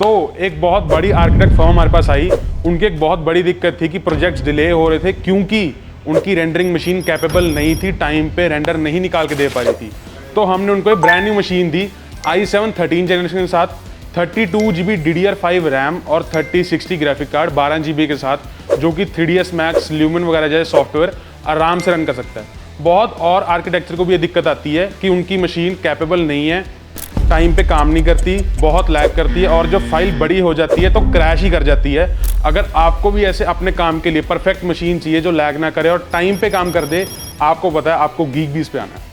तो एक बहुत बड़ी आर्किटेक्ट फर्म हमारे पास आई। उनकी एक बहुत बड़ी दिक्कत थी कि प्रोजेक्ट्स डिले हो रहे थे क्योंकि उनकी रेंडरिंग मशीन कैपेबल नहीं थी, टाइम पे रेंडर नहीं निकाल के दे पा रही थी। तो हमने उनको एक ब्रांड न्यू मशीन दी i7 13 जनरेशन के साथ, 32 GB DDR5 रैम और 3060 ग्राफिक कार्ड 12 GB के साथ, जो कि 3ds Max, ल्यूमेन वगैरह जैसे सॉफ्टवेयर आराम से रन कर सकता है। बहुत और आर्किटेक्चर को भी ये दिक्कत आती है कि उनकी मशीन कैपेबल नहीं है, टाइम पे काम नहीं करती, बहुत लैग करती है और जब फाइल बड़ी हो जाती है तो क्रैश ही कर जाती है। अगर आपको भी ऐसे अपने काम के लिए परफेक्ट मशीन चाहिए जो लैग ना करे और टाइम पे काम कर दे, आपको पता है आपको गीक बीस पे आना है।